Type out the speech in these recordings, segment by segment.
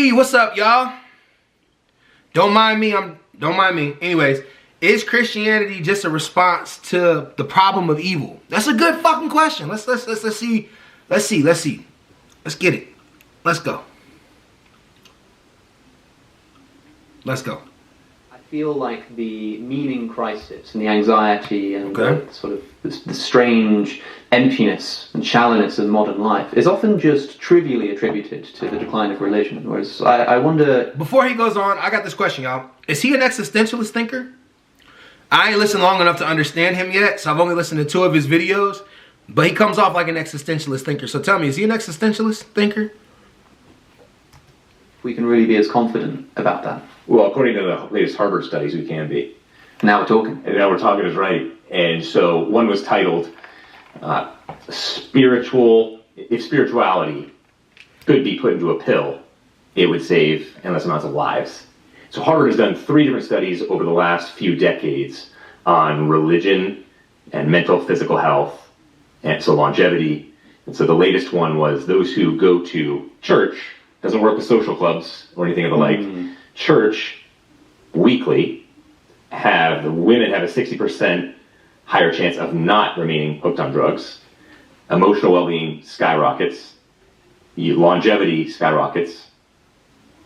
Hey, what's up, y'all? Don't mind me. Anyways, is Christianity just a response to the problem of evil? That's a good fucking question. Let's see. Let's get it. Let's go. I feel like the meaning crisis and the anxiety and the sort of the strange emptiness and shallowness of modern life is often just trivially attributed to the decline of religion. Whereas I wonder... Before he goes on, I got this question, y'all. Is he an existentialist thinker? I ain't listened long enough to understand him yet, so I've only listened to 2 of his videos, but he comes off like an existentialist thinker. So tell me, is he an existentialist thinker? We can really be as confident about that. Well, according to the latest Harvard studies, we can be. Now we're talking. And now we're talking is right. And so one was titled, if spirituality could be put into a pill, it would save endless amounts of lives. So Harvard has done 3 different studies over the last few decades on religion and mental physical health, and so longevity. And so the latest one was those who go to church, doesn't work with social clubs or anything of the like, church weekly, the women have a 60% higher chance of not remaining hooked on drugs, emotional well-being skyrockets, longevity skyrockets,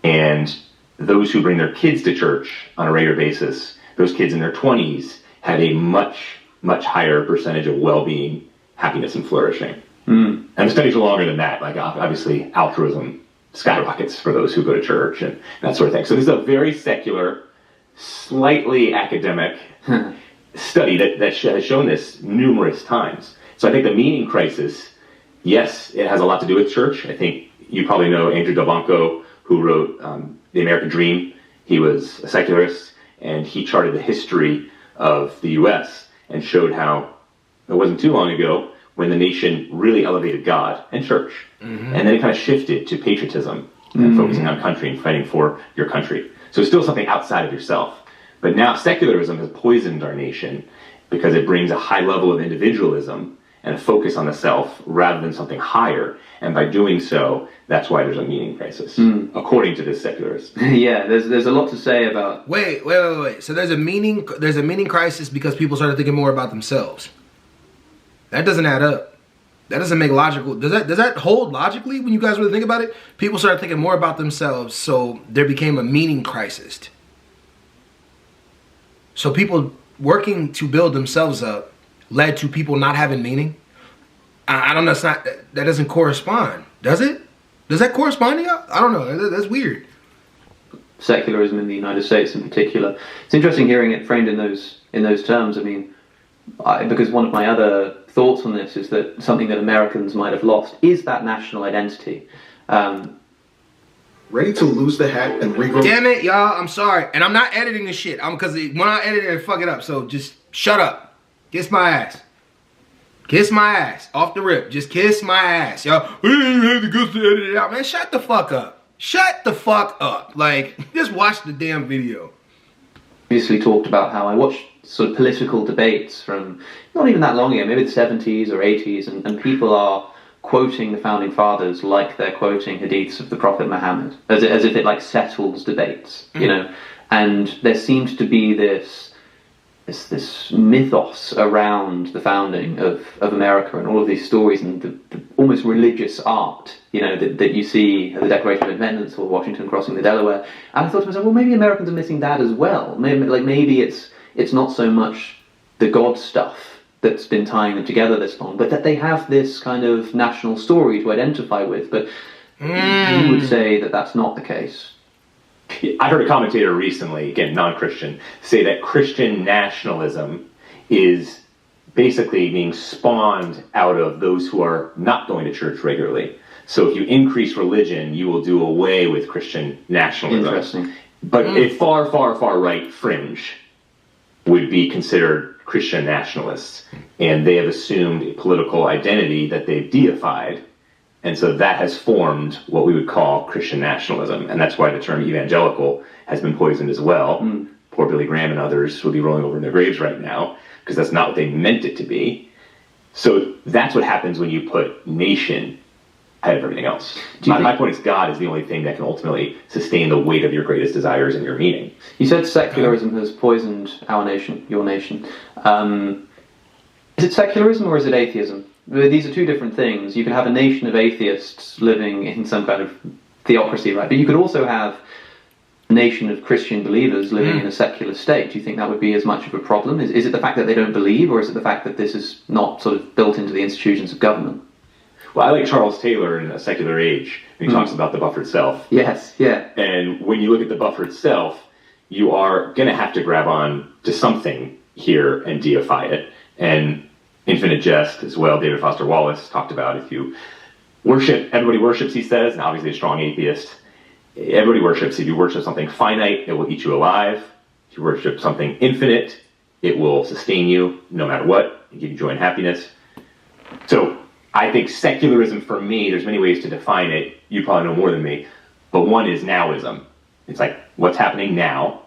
and those who bring their kids to church on a regular basis, those kids in their 20s have a much, much higher percentage of well-being, happiness, and flourishing. And the studies are longer than that. Like, obviously, altruism skyrockets for those who go to church and that sort of thing. So this is a very secular, slightly academic study that has shown this numerous times. So I think the meaning crisis, yes, it has a lot to do with church. I think you probably know Andrew Delbanco, who wrote The American Dream. He was a secularist, and he charted the history of the U.S. and showed how it wasn't too long ago when the nation really elevated God and church. And then it kind of shifted to patriotism and focusing on country and fighting for your country. So it's still something outside of yourself. But now secularism has poisoned our nation because it brings a high level of individualism and a focus on the self rather than something higher. And by doing so, that's why there's a meaning crisis, according to this secularist. Yeah, there's a lot to say about... Wait. So there's a meaning crisis because people started thinking more about themselves. That doesn't add up. That doesn't make logical. Does that hold logically when you guys really think about it? People started thinking more about themselves, so there became a meaning crisis. So people working to build themselves up led to people not having meaning. I don't know. That doesn't correspond, does it? Does that correspond to y'all? I don't know. That's weird. Secularism in the United States, in particular, it's interesting hearing it framed in those terms. I mean, because one of my other thoughts on this is that something that Americans might have lost is that national identity. Ready to lose the hat and regrow. Damn it, y'all! I'm sorry, and I'm not editing this shit. Because when I edit it, I fuck it up. So just shut up. Kiss my ass. Kiss my ass off the rip. Just kiss my ass, y'all. We didn't have the guts to edit it out, man. Shut the fuck up. Shut the fuck up. Like, just watch the damn video. Previously talked about how I watched sort of political debates from not even that long ago, maybe the 70s or 80s, and people are quoting the founding fathers like they're quoting hadiths of the Prophet Muhammad, as if it like settles debates, you know. And there seems to be this mythos around the founding of America and all of these stories and the almost religious art, you know, that you see at the Declaration of Independence or Washington crossing the Delaware. And I thought to myself, well, maybe Americans are missing that as well. Maybe it's not so much the God stuff that's been tying them together this long, but that they have this kind of national story to identify with. But you would say that that's not the case. I heard a commentator recently, again, non-Christian, say that Christian nationalism is basically being spawned out of those who are not going to church regularly. So if you increase religion, you will do away with Christian nationalism. Interesting. But a far, far, far right fringe would be considered Christian nationalists, and they have assumed a political identity that they've deified, and so that has formed what we would call Christian nationalism, and that's why the term evangelical has been poisoned as well. Poor Billy Graham and others would be rolling over in their graves right now, because that's not what they meant it to be. So that's what happens when you put nation ahead of everything else. Do you My think- point is God is the only thing that can ultimately sustain the weight of your greatest desires and your meaning. You said secularism has poisoned our nation, your nation. Is it secularism or is it atheism? These are two different things. You can have a nation of atheists living in some kind of theocracy, right? But you could also have a nation of Christian believers living in a secular state. Do you think that would be as much of a problem? Is it the fact that they don't believe, or is it the fact that this is not sort of built into the institutions of government? Well, I like Charles Taylor in A Secular Age, and he talks about the buffered self. Yes, yeah. And when you look at the buffered self, you are going to have to grab on to something here and deify it. And Infinite Jest as well, David Foster Wallace talked about, if you worship, everybody worships, he says, and obviously a strong atheist. Everybody worships. If you worship something finite, it will eat you alive. If you worship something infinite, it will sustain you no matter what and give you joy and happiness. So I think secularism, for me, there's many ways to define it. You probably know more than me. But one is nowism. It's like, what's happening now?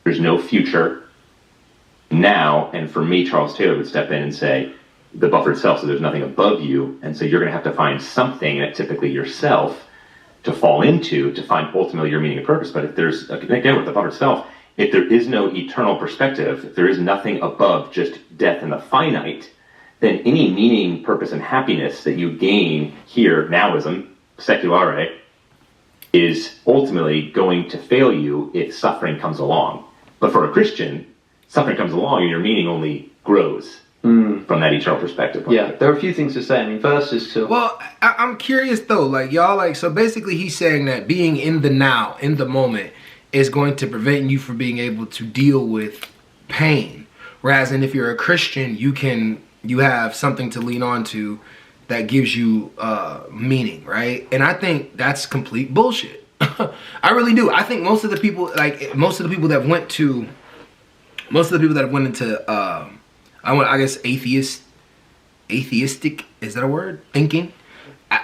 There's no future now. And for me, Charles Taylor would step in and say, the buffered self, so there's nothing above you. And so you're going to have to find something, and it's typically yourself, to fall into to find ultimately your meaning and purpose. But if there's, again, with the buffered self, if there is no eternal perspective, if there is nothing above just death and the finite, then any meaning, purpose, and happiness that you gain here, nowism, seculare, is ultimately going to fail you if suffering comes along. But for a Christian, suffering comes along and your meaning only grows from that eternal perspective. Yeah, there are a few things to say. I mean, first is to... Well, I'm curious though, like y'all, like, so basically he's saying that being in the now, in the moment, is going to prevent you from being able to deal with pain. Whereas, if you're a Christian, you have something to lean on to that gives you meaning, right? And I think that's complete bullshit. I really do. I think most of the people that went into I guess atheistic, is that a word? Thinking.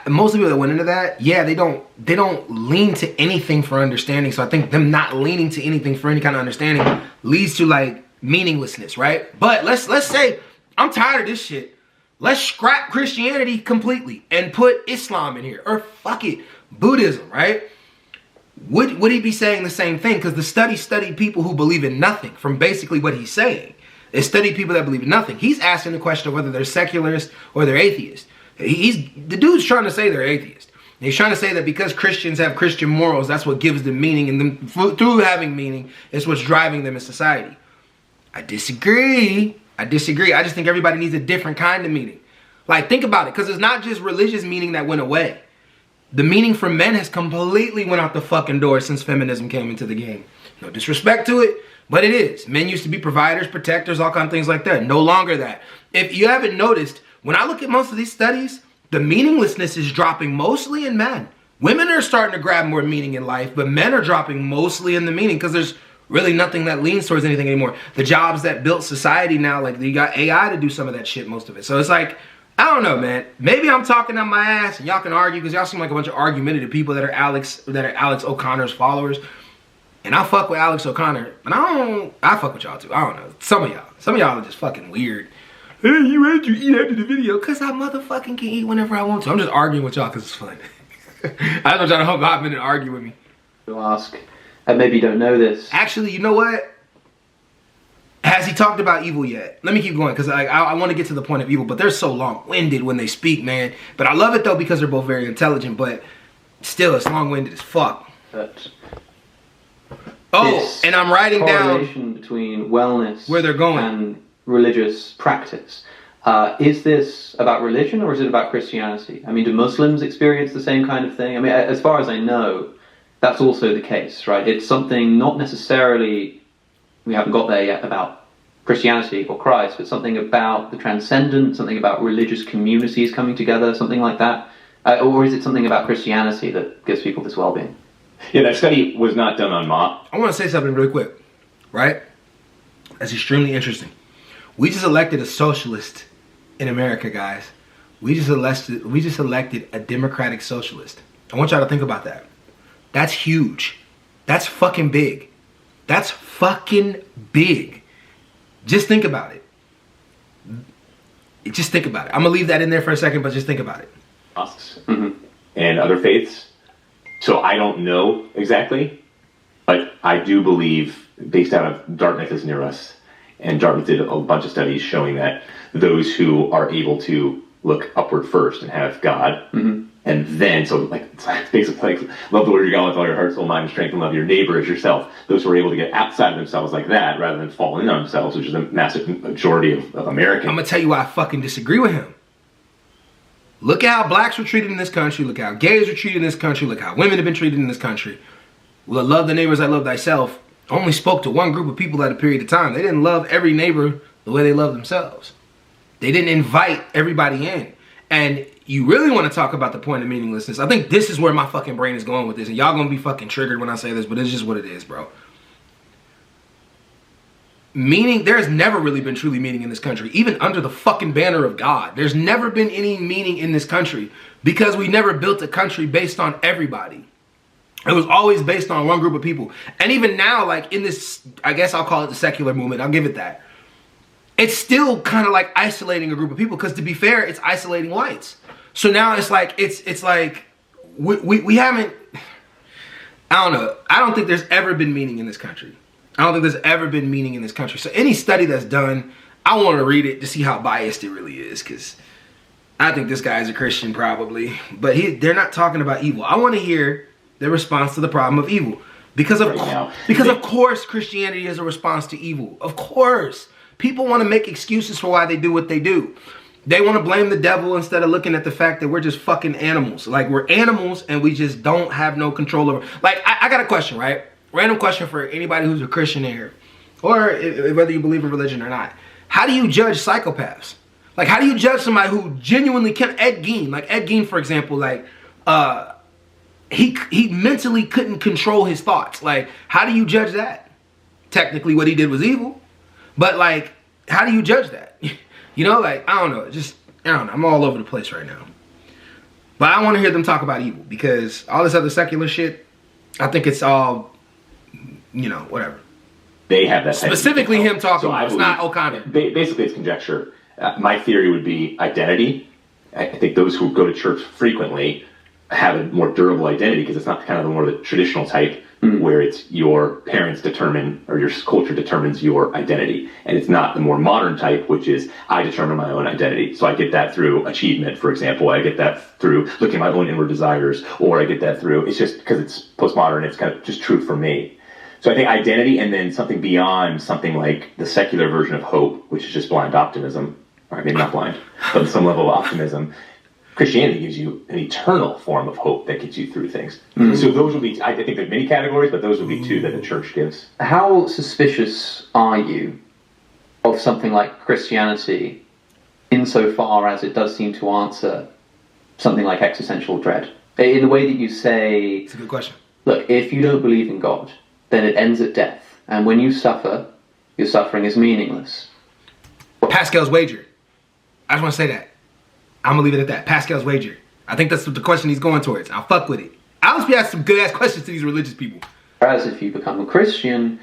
Most of the people that went into that, yeah, they don't lean to anything for understanding. So I think them not leaning to anything for any kind of understanding leads to like meaninglessness, right? But let's say I'm tired of this shit. Let's scrap Christianity completely and put Islam in here, or fuck it, Buddhism, right? Would he be saying the same thing? Because the study people who believe in nothing from basically what he's saying. They study people that believe in nothing. He's asking the question of whether they're secularists or they're atheists. The dude's trying to say they're atheist. And he's trying to say that because Christians have Christian morals, that's what gives them meaning, and them through having meaning is what's driving them in society. I disagree. I just think everybody needs a different kind of meaning. Like, think about it, because it's not just religious meaning that went away. The meaning for men has completely went out the fucking door since feminism came into the game. No disrespect to it, but it is. Men used to be providers, protectors, all kinds of things like that. No longer that. If you haven't noticed, when I look at most of these studies, the meaninglessness is dropping mostly in men. Women are starting to grab more meaning in life, but men are dropping mostly in the meaning because there's really nothing that leans towards anything anymore. The jobs that built society now, like you got AI to do some of that shit, most of it. So it's like, I don't know, man. Maybe I'm talking on my ass and y'all can argue because y'all seem like a bunch of argumentative people that are Alex O'Connor's followers. And I fuck with Alex O'Connor, but I fuck with y'all too. I don't know. Some of y'all are just fucking weird. Hey, you eat after the video? Cause I motherfucking can eat whenever I want to. I'm just arguing with y'all cause it's fun. I just want y'all to hop up and argue with me. To ask, and maybe you don't know this. Actually, you know what? Has he talked about evil yet? Let me keep going because I want to get to the point of evil, but they're so long-winded when they speak, man. But I love it though because they're both very intelligent, but still it's long-winded as fuck. But oh, and I'm writing correlation down between wellness where they're going and religious practice. Is this about religion or is it about Christianity? I mean, do Muslims experience the same kind of thing? I mean, as far as I know, that's also the case, right? It's something not necessarily, we haven't got there yet, about Christianity or Christ, but something about the transcendent, something about religious communities coming together, something like that. Or is it something about Christianity that gives people this well-being? Yeah, that study was not done on Mott. I want to say something really quick, right? That's extremely interesting. We just elected a socialist in America, guys. We just elected a democratic socialist. I want y'all to think about that. That's huge. That's fucking big. That's fucking big. Just think about it. Just think about it. I'm gonna leave that in there for a second, but just think about it. Asks. Mm-hmm. and other faiths. So I don't know exactly, but I do believe, based out of Dartmouth is near us, and Dartmouth did a bunch of studies showing that those who are able to look upward first and have God, and then, so like, it's basically like, love the Lord your God with all your heart, soul, mind, and strength, and love your neighbor as yourself. Those who are able to get outside of themselves like that, rather than fall in on themselves, which is a massive majority of Americans. I'm gonna tell you why I fucking disagree with him. Look at how blacks were treated in this country. Look how gays are treated in this country. Look how women have been treated in this country. Well, love the neighbors, I love thyself only spoke to one group of people at a period of time. They didn't love every neighbor the way they love themselves. They didn't invite everybody in. And you really want to talk about the point of meaninglessness. I think this is where my fucking brain is going with this. And y'all gonna be fucking triggered when I say this, but it's just what it is, bro. Meaning, there's never really been truly meaning in this country, even under the fucking banner of God. There's never been any meaning in this country because we never built a country based on everybody. It was always based on one group of people. And even now, like in this, I guess I'll call it the secular movement, I'll give it that. It's still kind of like isolating a group of people because, to be fair, it's isolating whites. So now it's like, it's like, we haven't, I don't know. I don't think there's ever been meaning in this country. I don't think there's ever been meaning in this country. So any study that's done, I want to read it to see how biased it really is, because I think this guy is a Christian probably, but they're not talking about evil. I want to hear their response to the problem of evil, because of course Christianity is a response to evil. Of course. People want to make excuses for why they do what they do. They want to blame the devil instead of looking at the fact that we're just fucking animals. Like, we're animals and we just don't have no control over. Like, I got a question, right? Random question for anybody who's a Christian in here, or whether you believe in religion or not. How do you judge psychopaths? Like, how do you judge somebody who genuinely can? Ed Gein, for example, like, he mentally couldn't control his thoughts. Like, how do you judge that? Technically, what he did was evil, but like, how do you judge that? You know, like, I don't know. I don't know. I'm all over the place right now. But I want to hear them talk about evil, because all this other secular shit, I think it's all, you know, whatever. They have that. Specifically him talking. So it's not O'Connor. Basically, it's conjecture. My theory would be identity. I think those who go to church frequently have a more durable identity, because it's not kind of the more the traditional type where it's your parents determine, or your culture determines your identity. And it's not the more modern type, which is I determine my own identity. So I get that through achievement, for example. I get that through looking at my own inward desires, or I get that through, it's just because it's postmodern, it's kind of just true for me. So I think identity, and then something beyond, something like the secular version of hope, which is just blind optimism. All right, maybe not blind, but some level of optimism. Christianity gives you an eternal form of hope that gets you through things. So those would be, I think there are many categories, but those would be two that the church gives. How suspicious are you of something like Christianity, insofar as it does seem to answer something like existential dread? In the way that you say... It's a good question. Look, if you don't believe in God, then it ends at death. And when you suffer, your suffering is meaningless. Pascal's wager. I just want to say that. I'm going to leave it at that. Pascal's wager. I think that's what the question he's going towards. I'll fuck with it. I'll just be asking some good-ass questions to these religious people. Whereas if you become a Christian,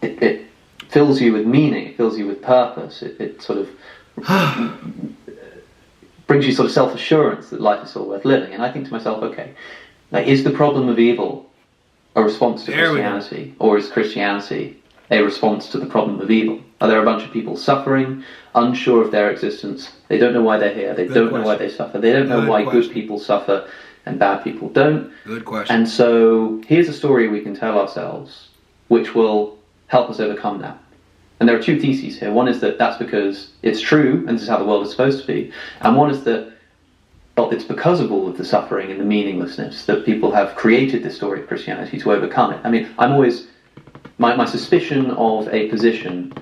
it fills you with meaning. It fills you with purpose. It sort of brings you sort of self-assurance that life is still worth living. And I think to myself, okay, like, is the problem of evil a response to Christianity? Or is Christianity a response to the problem of evil? Are there a bunch of people suffering, unsure of their existence? They don't know why they're here. They don't know why they suffer. They don't know why good people suffer and bad people don't. Good question. And so here's a story we can tell ourselves which will help us overcome that. And there are two theses here. One is that that's because it's true and this is how the world is supposed to be. And one is that, well, it's because of all of the suffering and the meaninglessness that people have created this story of Christianity to overcome it. I mean, I'm always... My suspicion of a position,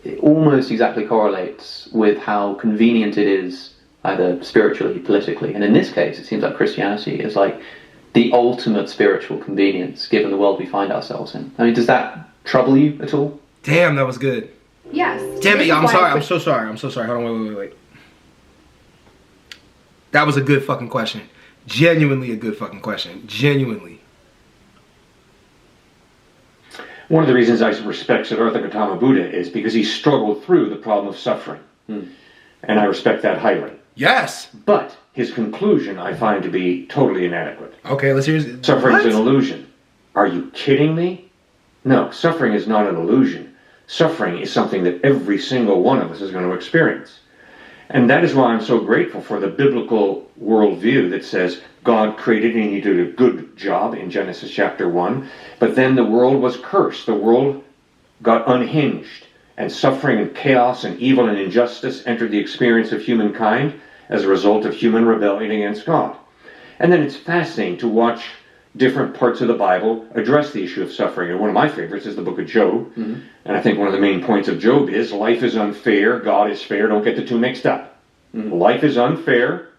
it almost exactly correlates with how convenient it is, either spiritually, politically. And in this case, it seems like Christianity is like the ultimate spiritual convenience, given the world we find ourselves in. I mean, does that trouble you at all? Damn, that was good. Yes. Damn it, I'm sorry. I'm so sorry. I'm so sorry. Hold on, wait. That was a good fucking question. Genuinely a good fucking question. Genuinely. One of the reasons I respect Siddhartha Gautama Buddha is because he struggled through the problem of suffering. And I respect that highly. Yes. But his conclusion I find to be totally inadequate. Okay, let's hear his... Suffering is What? an illusion. Are you kidding me? No, suffering is not an illusion. Suffering is something that every single one of us is going to experience. And that is why I'm so grateful for the biblical worldview that says God created and he did a good job in Genesis chapter 1, but then the world was cursed. The world got unhinged, and suffering and chaos and evil and injustice entered the experience of humankind as a result of human rebellion against God. And then it's fascinating to watch different parts of the Bible address the issue of suffering. And one of my favorites is the book of Job. Mm-hmm. And I think one of the main points of Job is life is unfair, God is fair. Don't get the two mixed up. Mm-hmm. Life is unfair,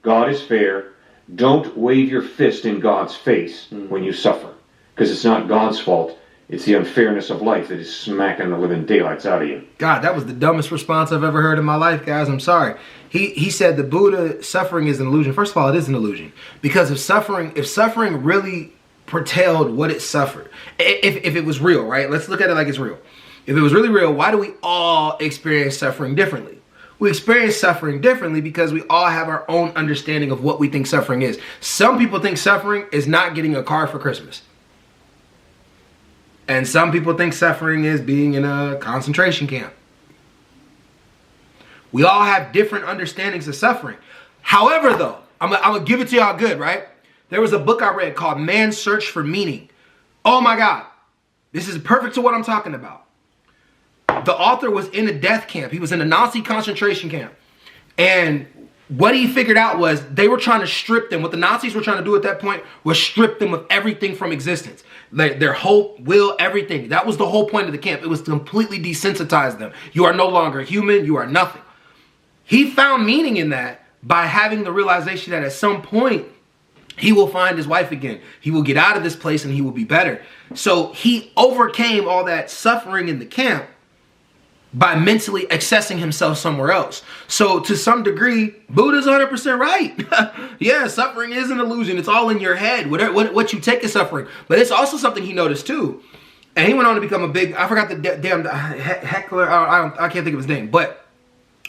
God is fair. Don't wave your fist in God's face when you suffer, because it's not God's fault. It's the unfairness of life that is smacking the living daylights out of you. God, that was the dumbest response I've ever heard in my life, guys. I'm sorry. He said the Buddha, suffering is an illusion. First of all, it is an illusion. Because if suffering really portrayed what it suffered, if it was real, right? Let's look at it like it's real. If it was really real, why do we all experience suffering differently? We experience suffering differently because we all have our own understanding of what we think suffering is. Some people think suffering is not getting a car for Christmas. And some people think suffering is being in a concentration camp. We all have different understandings of suffering. However, though, I'm going to give it to y'all good, right? There was a book I read called Man's Search for Meaning. Oh my God. This is perfect to what I'm talking about. The author was in a death camp. He was in a Nazi concentration camp. And what he figured out was they were trying to strip them. What the Nazis were trying to do at that point was strip them of everything from existence. Their hope, will, everything. That was the whole point of the camp. It was to completely desensitize them. You are no longer human. You are nothing. He found meaning in that by having the realization that at some point he will find his wife again. He will get out of this place and he will be better. So he overcame all that suffering in the camp by mentally accessing himself somewhere else. So to some degree, Buddha's 100% right. Yeah, suffering is an illusion. It's all in your head. What you take is suffering. But it's also something he noticed too. And he went on to become a big, I forgot the damn heckler, I can't think of his name. But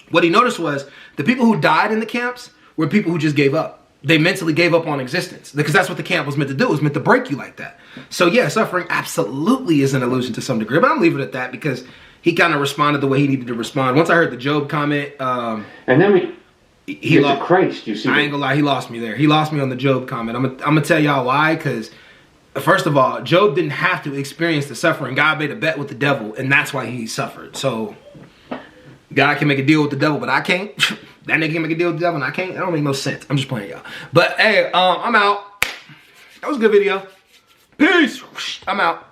what he noticed was the people who died in the camps were people who just gave up. They mentally gave up on existence because that's what the camp was meant to do. It was meant to break you like that. So yeah, suffering absolutely is an illusion to some degree. But I'm leaving it at that because he kind of responded the way he needed to respond. Once I heard the Job comment, and then he lost Christ. You see, I ain't gonna lie, he lost me there. He lost me on the Job comment. I'm gonna tell y'all why. Because first of all, Job didn't have to experience the suffering. God made a bet with the devil, and that's why he suffered. So God can make a deal with the devil, but I can't. That nigga can make a deal with the devil, and I can't. That don't make no sense. I'm just playing, y'all. But hey, I'm out. That was a good video. Peace. I'm out.